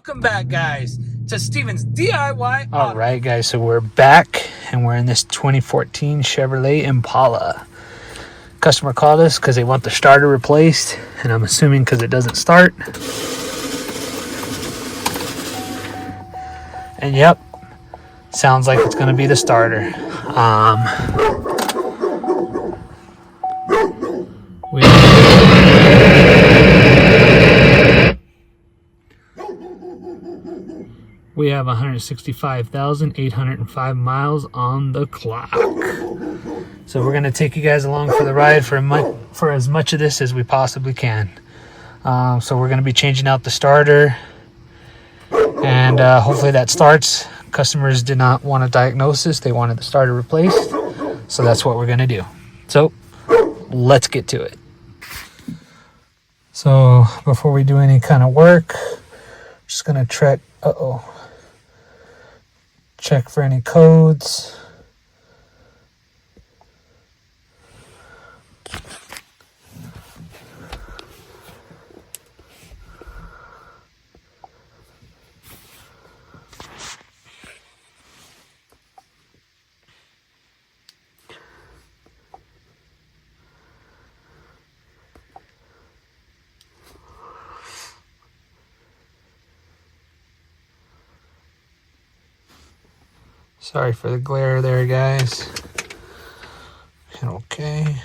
Welcome back, guys, to Steven's DIY. All right, guys, so we're back and we're in this 2014 Chevrolet Impala. Customer called us because they want the starter replaced, and I'm assuming because it doesn't start. And yep, sounds like it's going to be the starter. We have 165,805 miles on the clock. So we're going to take you guys along for the ride for as much of this as we possibly can. So we're going to be changing out the starter, and hopefully that starts. Customers did not want a diagnosis. They wanted the starter replaced. So that's what we're going to do. So let's get to it. So before we do any kind of work, just going to check for any codes. Sorry for the glare there, guys. Okay.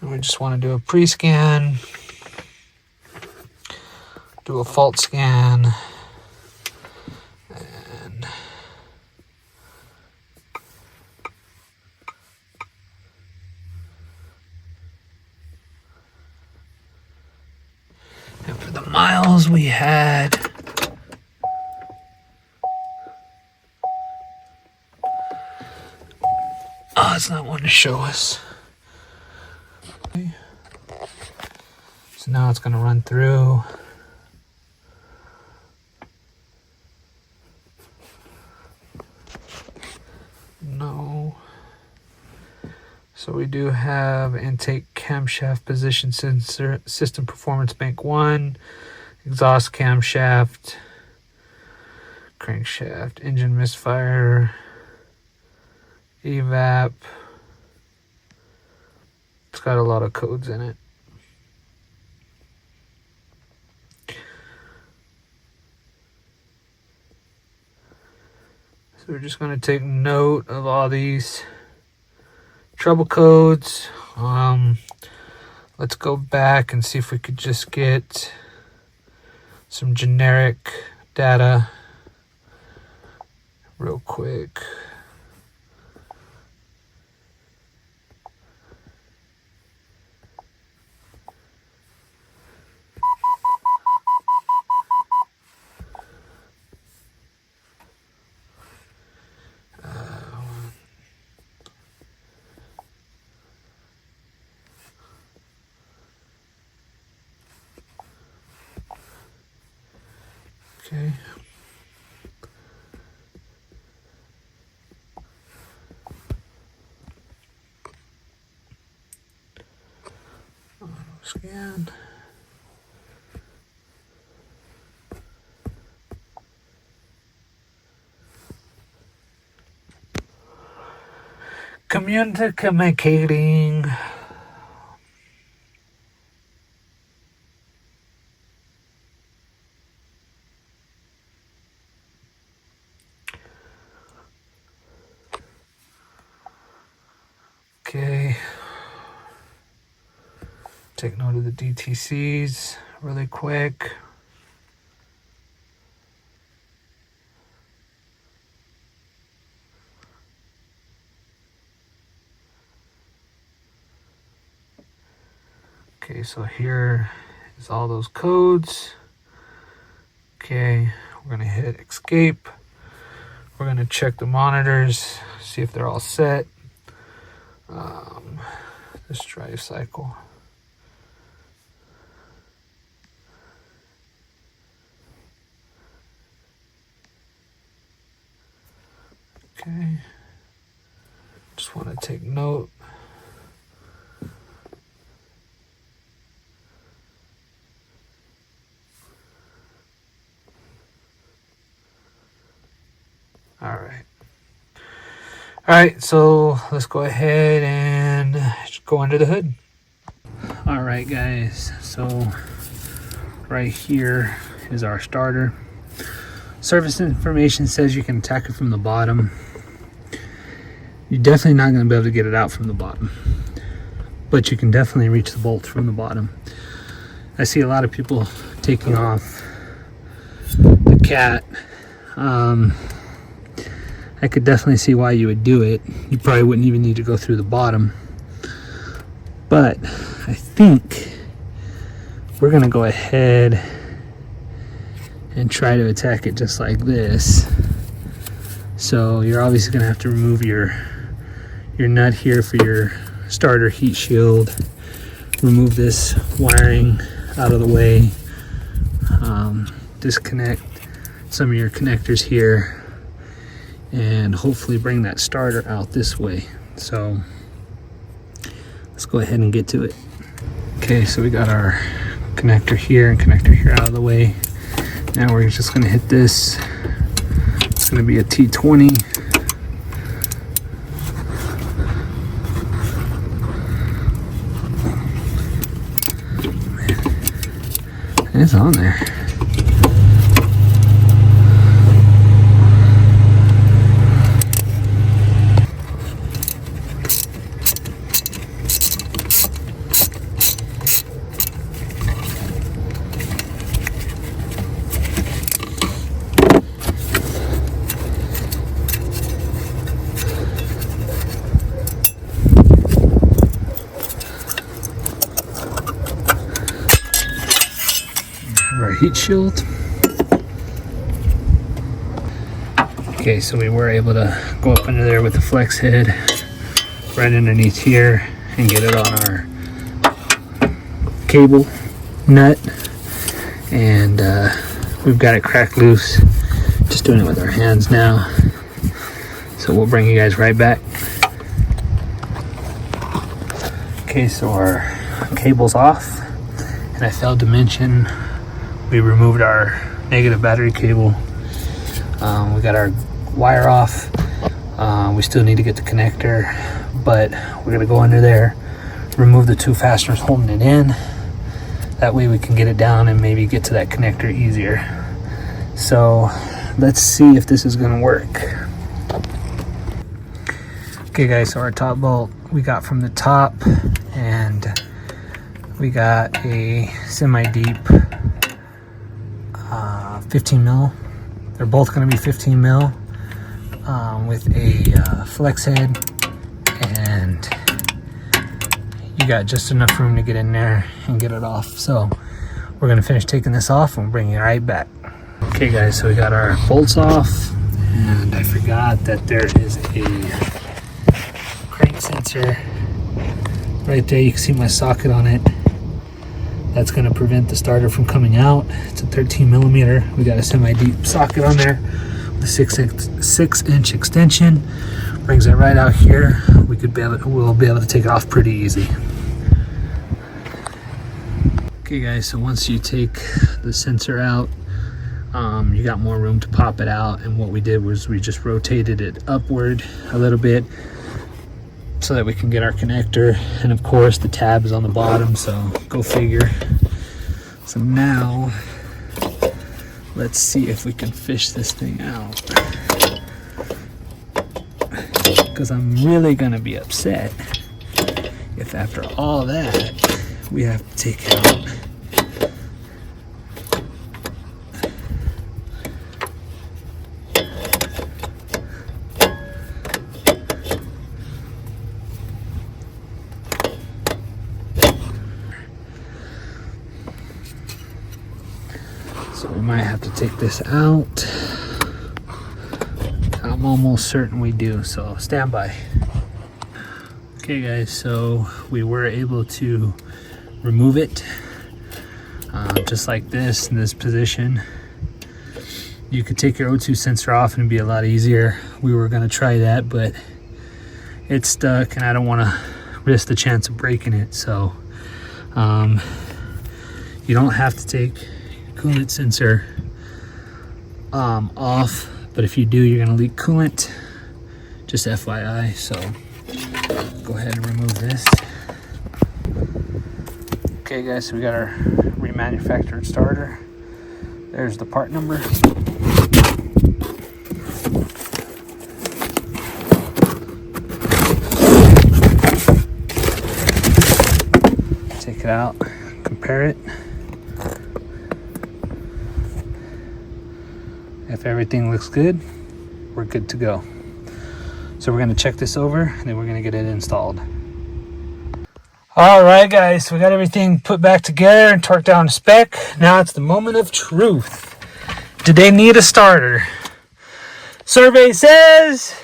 And we just want to do a pre-scan, do a fault scan, and for the miles we had, it's not wanting to show us. Okay. So now it's going to run through. No. So we do have intake camshaft position sensor, system performance bank 1, exhaust camshaft, crankshaft, engine misfire, evap. It's got a lot of codes in it. So we're just going to take note of all these trouble codes. Let's go back and see if we could just get some generic data real quick. Okay. Auto scan. Communicating. Okay. Take note of the DTCs really quick. Okay, so here is all those codes. Okay, we're gonna hit escape. We're gonna check the monitors, see if they're all set. This drive cycle. Okay, just want to take note. All right, so let's go ahead and go under the hood. All right, guys, so right here is our starter. Service information says you can attack it from the bottom. You're definitely not going to be able to get it out from the bottom, but you can definitely reach the bolt from the bottom. I see a lot of people taking off the cat. I could definitely see why you would do it. You probably wouldn't even need to go through the bottom, but I think we're going to go ahead and try to attack it just like this. So you're obviously going to have to remove your nut here for your starter heat shield. Remove this wiring out of the way. Disconnect some of your connectors here, and hopefully bring that starter out this way. So let's go ahead and get to it. Okay, so we got our connector here and connector here out of the way. Now we're just going to hit this. It's going to be a T20. It's on there. Our heat shield. Okay, so we were able to go up under there with the flex head right underneath here and get it on our cable nut, and we've got it cracked loose. Just doing it with our hands now, so we'll bring you guys right back. Okay, so our cable's off, and I failed to mention we removed our negative battery cable. We got our wire off. We still need to get the connector, but we're gonna go under there, remove the two fasteners holding it in. That way we can get it down and maybe get to that connector easier. So let's see if this is gonna work. Okay guys, so our top bolt we got from the top, and we got a semi-deep 15 mil. They're both going to be 15 mil with a flex head, and you got just enough room to get in there and get it off. So we're going to finish taking this off and we'll bring you right back. Okay guys, so we got our bolts off, and I forgot that there is a crank sensor right there. You can see my socket on it. That's going to prevent the starter from coming out. It's a 13 millimeter. We got a semi-deep socket on there with a 6-inch extension. Brings it right out here. We'll be able to take it off pretty easy. Okay guys, so once you take the sensor out, you got more room to pop it out, and what we did was we just rotated it upward a little bit so that we can get our connector, and of course the tab is on the bottom, so go figure. So now let's see if we can fish this thing out, because I'm really gonna be upset if after all that we have to take it out. So we might have to take this out. I'm almost certain we do, so stand by. Okay guys, so we were able to remove it just like this, in this position. You could take your O2 sensor off and it'd be a lot easier. We were gonna try that, but it's stuck and I don't wanna risk the chance of breaking it. So you don't have to take coolant sensor off but if you do, you're going to leak coolant. Just FYI. So go ahead and remove this. Okay guys, so we got our remanufactured starter. There's the part number. Take it out, compare it. If everything looks good, we're good to go. So we're going to check this over and then we're going to get it installed. All right guys, so we got everything put back together and torqued down to spec. Now it's the moment of truth. Did they need a starter? Survey says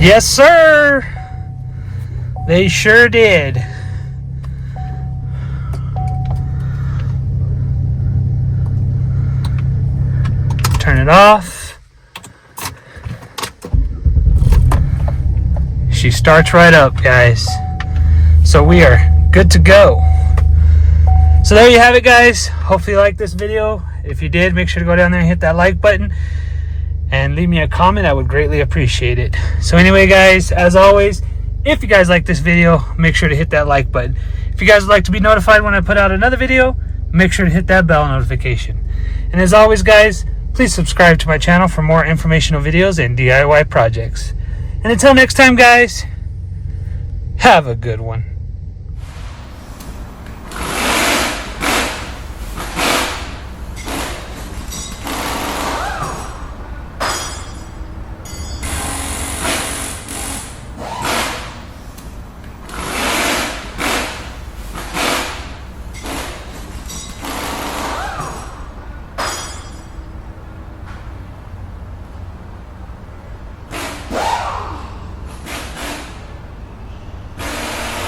yes sir, they sure did. Turn it off. She starts right up, guys. So we are good to go. So there you have it, guys. Hopefully you liked this video. If you did, make sure to go down there and hit that like button and leave me a comment. I would greatly appreciate it. So anyway, guys, as always, if you guys like this video, make sure to hit that like button. If you guys would like to be notified when I put out another video, make sure to hit that bell notification. And as always, guys, please subscribe to my channel for more informational videos and DIY projects. And until next time, guys, have a good one.